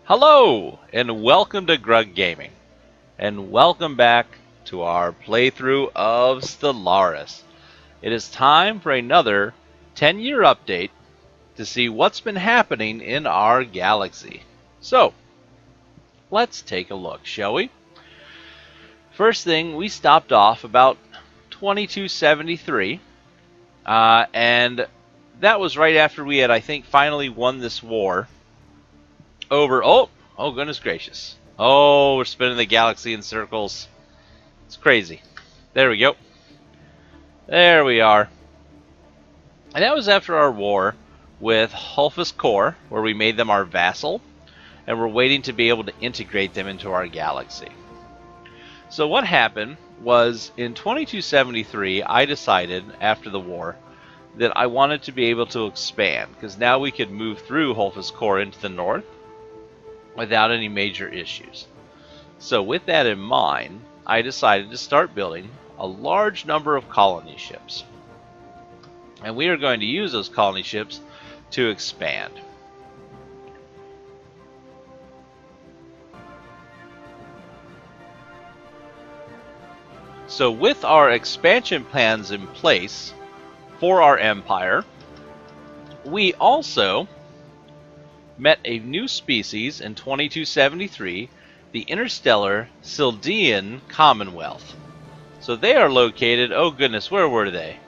Hello, and welcome to Grug Gaming, and welcome back to our playthrough of Stellaris. It is time for another 10-year update to see what's been happening in our galaxy. So, let's take a look, shall we? First thing, we stopped off about 2273, and that was right after we had, I think, finally won this war over... Oh, goodness gracious. Oh, we're spinning the galaxy in circles. It's crazy. There we go. There we are. And that was after our war with Hulfus Core, where we made them our vassal, and we're waiting to be able to integrate them into our galaxy. So what happened was, in 2273, I decided, after the war, that I wanted to be able to expand, because now we could move through Hulfus Core into the north without any major issues. So with that in mind, I decided to start building a large number of colony ships. And we are going to use those colony ships to expand. So with our expansion plans in place for our empire, we also met a new species in 2273, the Interstellar Sildian Commonwealth. So they are located, oh goodness, where were they?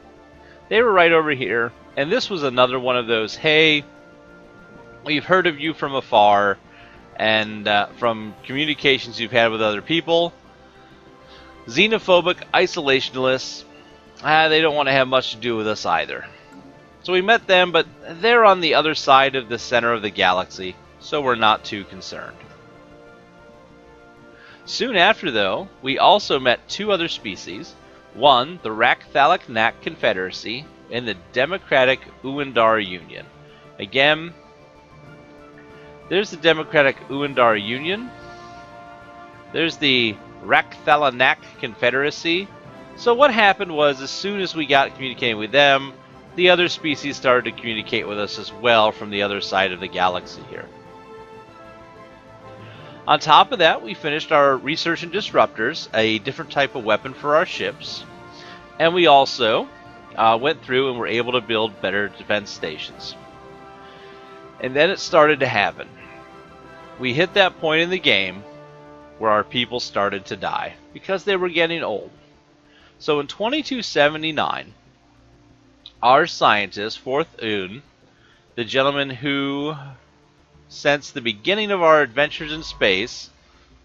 They were right over here, and this was another one of those, hey, we've heard of you from afar, and from communications you've had with other people. Xenophobic isolationists, they don't want to have much to do with us either. So we met them, but they're on the other side of the center of the galaxy, so we're not too concerned. Soon after, though, we also met two other species. One, the Rakthalik-Nak Confederacy, and the Democratic Uandar Union. Again, there's the Democratic Uandar Union. There's the Rakthalik-Nak Confederacy. So what happened was, as soon as we got communicating with them, the other species started to communicate with us as well from the other side of the galaxy here. On top of that, we finished our research in disruptors, a different type of weapon for our ships. And we also went through and were able to build better defense stations. And then it started to happen. We hit that point in the game where our people started to die because they were getting old. So in 2279, our scientist, Fourth Un, the gentleman who, since the beginning of our adventures in space,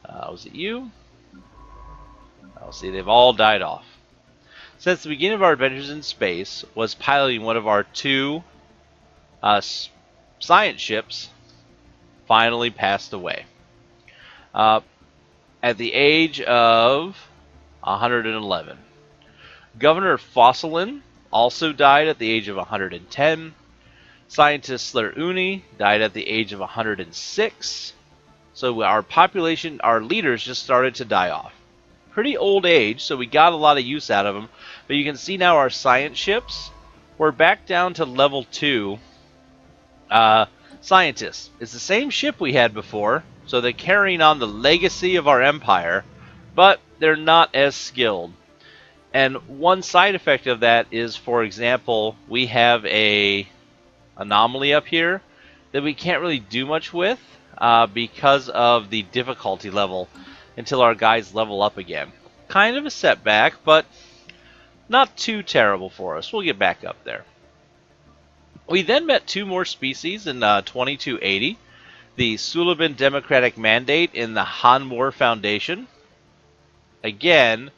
was it you? Oh, see, they've all died off. Since the beginning of our adventures in space, was piloting one of our two science ships, finally passed away. At the age of 111. Governor Fossilin also died at the age of 110. Scientist Sleruni died at the age of 106. So our population, our leaders just started to die off. Pretty old age, so we got a lot of use out of them. But you can see now our science ships, we're back down to level 2 scientists. It's the same ship we had before, so they're carrying on the legacy of our empire, but they're not as skilled. And one side effect of that is, for example, we have a anomaly up here that we can't really do much with because of the difficulty level until our guys level up again. Kind of a setback, but not too terrible for us. We'll get back up there. We then met two more species in 2280. The Suliban Democratic Mandate in the Hanmor Foundation. Again,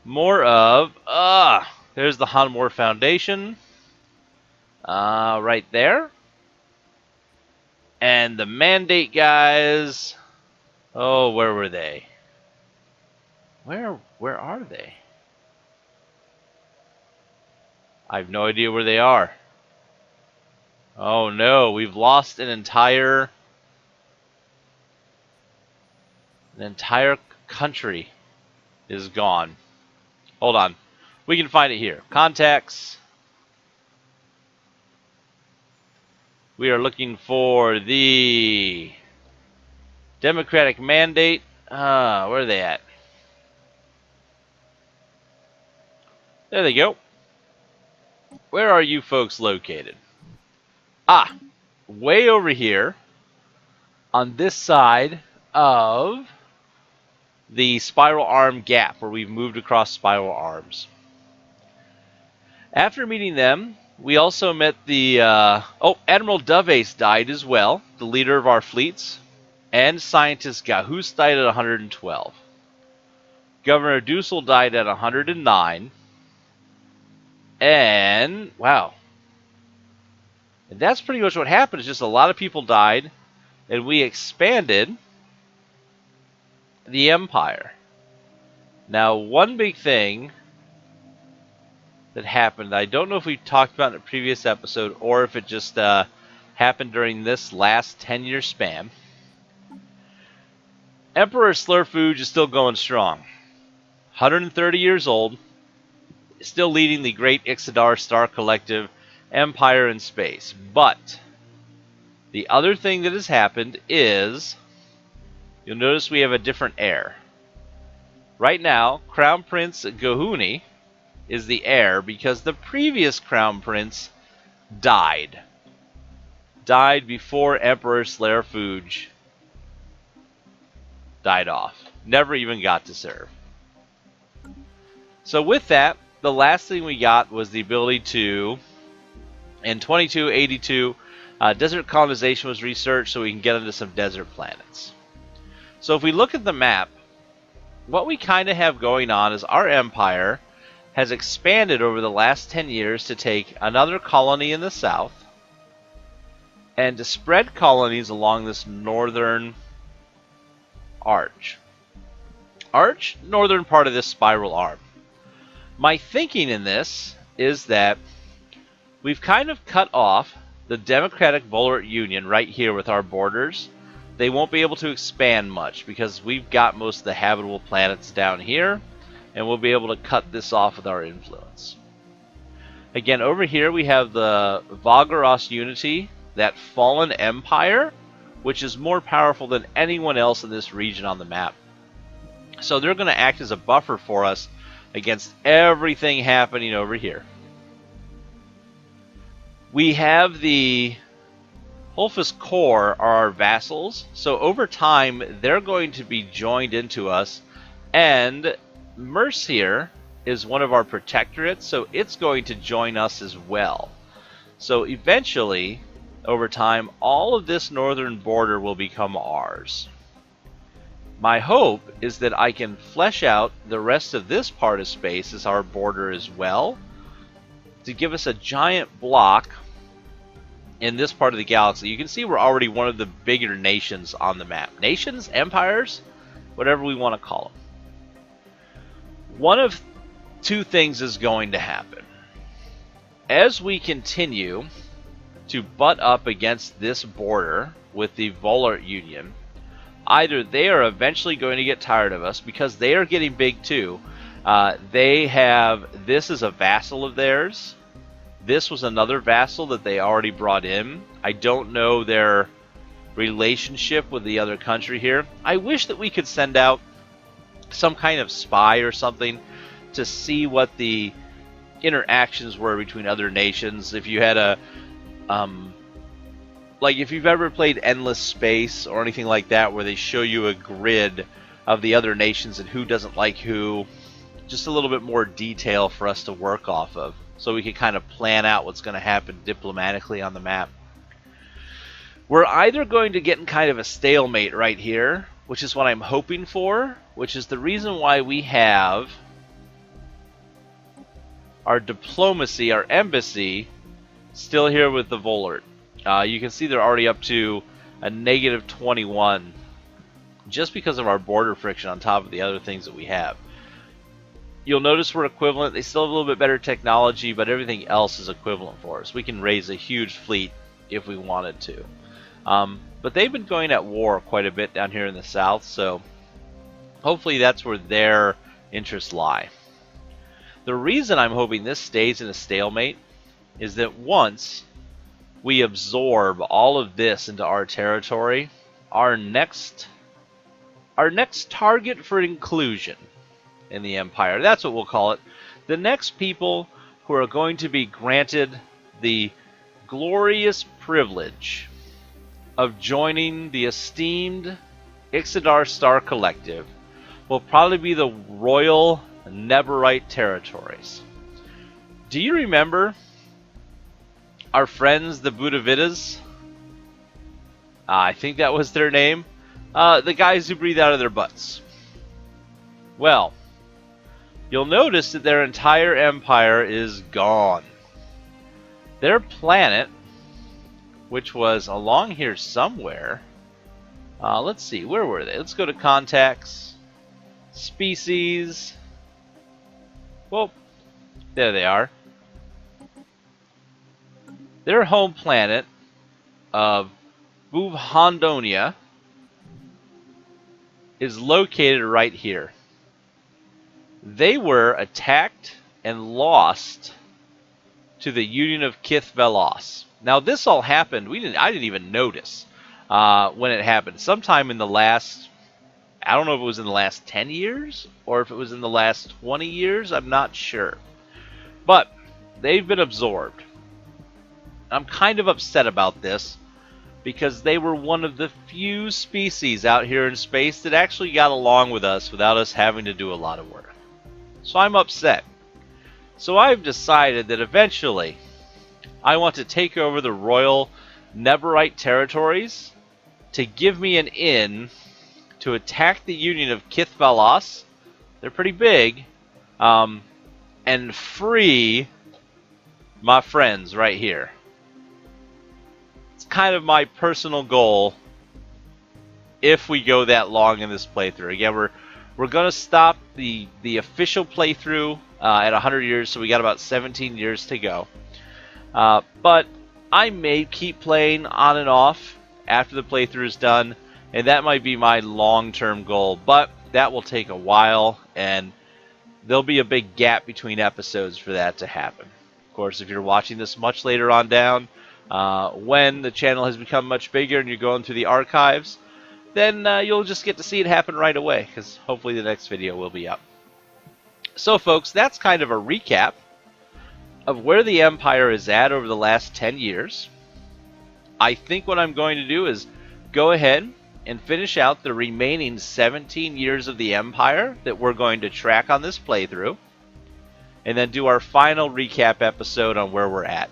more of, there's the Hanmor Foundation, right there. And the Mandate guys, oh, where were they? Where are they? I have no idea where they are. Oh no, we've lost an entire country is gone. Hold on. We can find it here. Contacts. We are looking for the Democratic mandate. Where are they at? There they go. Where are you folks located? Ah, way over here on this side of the spiral arm gap where we've moved across spiral arms. After meeting them, we also met the... Admiral Doveace died as well, the leader of our fleets, and scientist Gahus died at 112. Governor Dussel died at 109. And, wow. And that's pretty much what happened. It's just a lot of people died, and we expanded the Empire. Now, one big thing that happened, I don't know if we talked about in a previous episode or if it just happened during this last 10-year span. Emperor Slurfuge is still going strong. 130 years old, still leading the Great Ixodar Star Collective Empire in space. But the other thing that has happened is, you'll notice we have a different heir. Right now, Crown Prince Gahuni is the heir because the previous Crown Prince died. Died before Emperor Slurfuge died off. Never even got to serve. So with that, the last thing we got was the ability to, in 2282, desert colonization was researched so we can get into some desert planets. So if we look at the map, what we kind of have going on is our empire has expanded over the last 10 years to take another colony in the south and to spread colonies along this northern northern part of this spiral arm. My thinking in this is that we've kind of cut off the Democratic Volar Union right here with our borders. They won't be able to expand much because we've got most of the habitable planets down here, and we'll be able to cut this off with our influence. Again, over here we have the Vagaros Unity, that fallen empire, which is more powerful than anyone else in this region on the map. So they're going to act as a buffer for us against everything happening over here. We have the Holphus Corps are our vassals, so over time they're going to be joined into us, and Mercier is one of our protectorates, so it's going to join us as well. So eventually, over time, all of this northern border will become ours. My hope is that I can flesh out the rest of this part of space as our border as well, to give us a giant block in this part of the galaxy. You can see we're already one of the bigger nations on the map. Nations? Empires? Whatever we want to call them. One of two things is going to happen. As we continue to butt up against this border with the Volar Union, either they are eventually going to get tired of us because they are getting big too. They have, this is a vassal of theirs. This was another vassal that they already brought in. I don't know their relationship with the other country here. I wish that we could send out some kind of spy or something to see what the interactions were between other nations. If you had a like if you've ever played Endless Space or anything like that, where they show you a grid of the other nations and who doesn't like who, just a little bit more detail for us to work off of, so we can kind of plan out what's going to happen diplomatically on the map. We're either going to get in kind of a stalemate right here, which is what I'm hoping for, which is the reason why we have our diplomacy, our embassy, still here with the Volart. You can see they're already up to a negative 21 just because of our border friction on top of the other things that we have. You'll notice we're equivalent. They still have a little bit better technology, but everything else is equivalent for us. We can raise a huge fleet if we wanted to. But they've been going at war quite a bit down here in the south, so hopefully that's where their interests lie. The reason I'm hoping this stays in a stalemate is that once we absorb all of this into our territory, our next our next target for inclusion in the Empire. That's what we'll call it. The next people who are going to be granted the glorious privilege of joining the esteemed Ixodar Star Collective will probably be the Royal Neverite Territories. Do you remember our friends, the Budavidas? I think that was their name. The guys who breathe out of their butts. Well, you'll notice that their entire empire is gone. Their planet, which was along here somewhere. Let's see, where were they? Let's go to contacts, species. Well, there they are. Their home planet of Buvhandonia is located right here. They were attacked and lost to the Union of Kith Velos. Now this all happened, I didn't even notice when it happened. Sometime in the last, I don't know if it was in the last 10 years or if it was in the last 20 years, I'm not sure. But they've been absorbed. I'm kind of upset about this because they were one of the few species out here in space that actually got along with us without us having to do a lot of work. So I'm upset. So I've decided that eventually I want to take over the Royal Neverite Territories to give me an in to attack the Union of Kith Velos. They're pretty big. And free my friends right here. It's kind of my personal goal if we go that long in this playthrough. Again, we're going to stop the official playthrough at 100 years, so we got about 17 years to go. But I may keep playing on and off after the playthrough is done, and that might be my long-term goal, but that will take a while, and there'll be a big gap between episodes for that to happen. Of course, if you're watching this much later on down, when the channel has become much bigger and you're going through the archives, then you'll just get to see it happen right away, because hopefully the next video will be up. So folks, that's kind of a recap of where the Empire is at over the last 10 years. I think what I'm going to do is go ahead and finish out the remaining 17 years of the Empire that we're going to track on this playthrough, and then do our final recap episode on where we're at.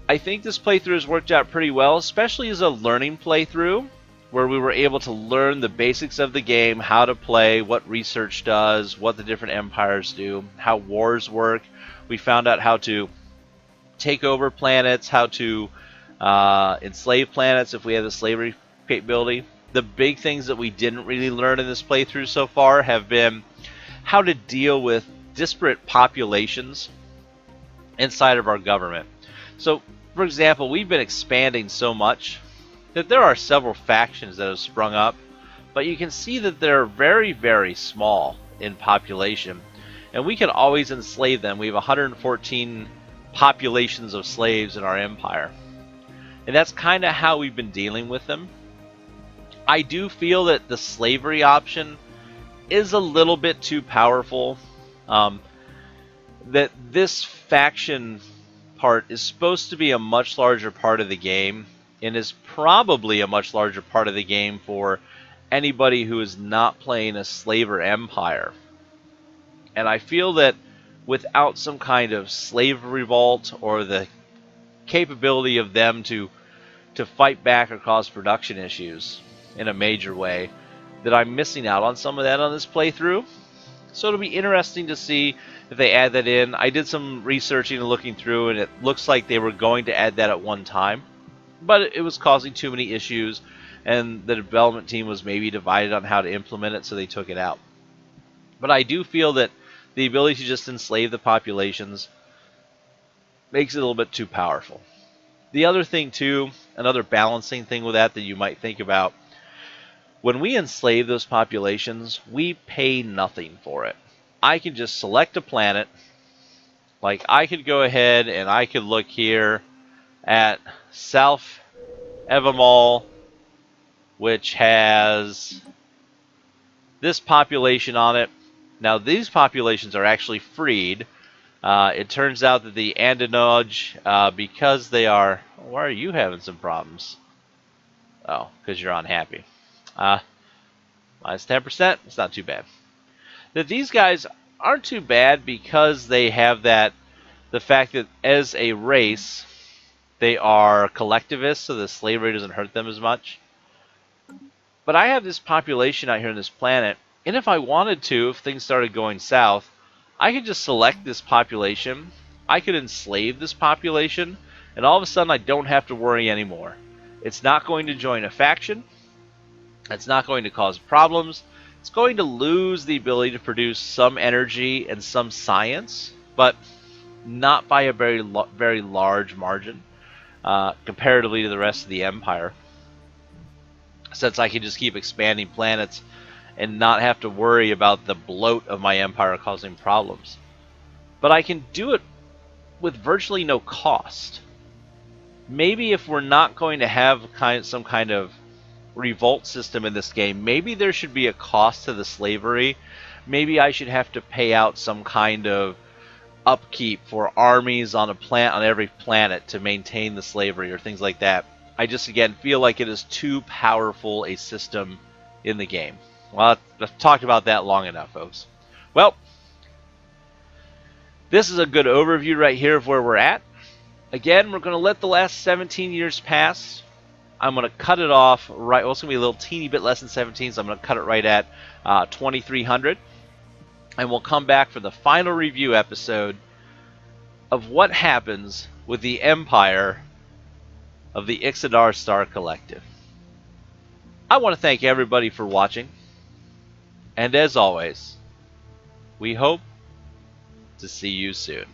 I think this playthrough has worked out pretty well, especially as a learning playthrough, where we were able to learn the basics of the game, how to play, what research does, what the different empires do, how wars work. We found out how to take over planets, how to enslave planets if we have the slavery capability. The big things that we didn't really learn in this playthrough so far have been how to deal with disparate populations inside of our government. So, for example, we've been expanding so much that there are several factions that have sprung up, but you can see that they're very, very small in population, and we can always enslave them. We have 114 populations of slaves in our empire, and that's kind of how we've been dealing with them. I do feel that the slavery option is a little bit too powerful, that this faction part is supposed to be a much larger part of the game, and is probably a much larger part of the game for anybody who is not playing a slaver empire. And I feel that without some kind of slave revolt or the capability of them to fight back or cause production issues in a major way, that I'm missing out on some of that on this playthrough. So it'll be interesting to see if they add that in. I did some researching and looking through, and it looks like they were going to add that at one time, but it was causing too many issues, and the development team was maybe divided on how to implement it, so they took it out. But I do feel that the ability to just enslave the populations makes it a little bit too powerful. The other thing too, another balancing thing with that you might think about, when we enslave those populations, we pay nothing for it. I can just select a planet. Like, I could go ahead and I could look here at South Evamal which has this population on it. Now, these populations are actually freed. It turns out that the Andinoj, because they are... Why are you having some problems? Oh, because you're unhappy. Minus 10%, it's not too bad. That these guys aren't too bad because they have the fact that as a race, they are collectivists, so the slavery doesn't hurt them as much. But I have this population out here on this planet, and if I wanted to, if things started going south, I could just select this population, I could enslave this population, and all of a sudden I don't have to worry anymore. It's not going to join a faction, it's not going to cause problems, it's going to lose the ability to produce some energy and some science, but not by a very large margin comparatively to the rest of the Empire. Since I can just keep expanding planets and not have to worry about the bloat of my Empire causing problems. But I can do it with virtually no cost. Maybe if we're not going to have some kind of revolt system in this game, maybe there should be a cost to the slavery. Maybe I should have to pay out some kind of upkeep for armies on every planet to maintain the slavery or things like that. I just, again, feel like it is too powerful a system in the game. Well, I've talked about that long enough, folks. Well, this is a good overview right here of where we're at. Again, we're going to let the last 17 years pass. I'm going to cut it off right... Well, it's going to be a little teeny bit less than 17, so I'm going to cut it right at 2300. And we'll come back for the final review episode of what happens with the Empire of the Ixodar Star Collective. I want to thank everybody for watching. And as always, we hope to see you soon.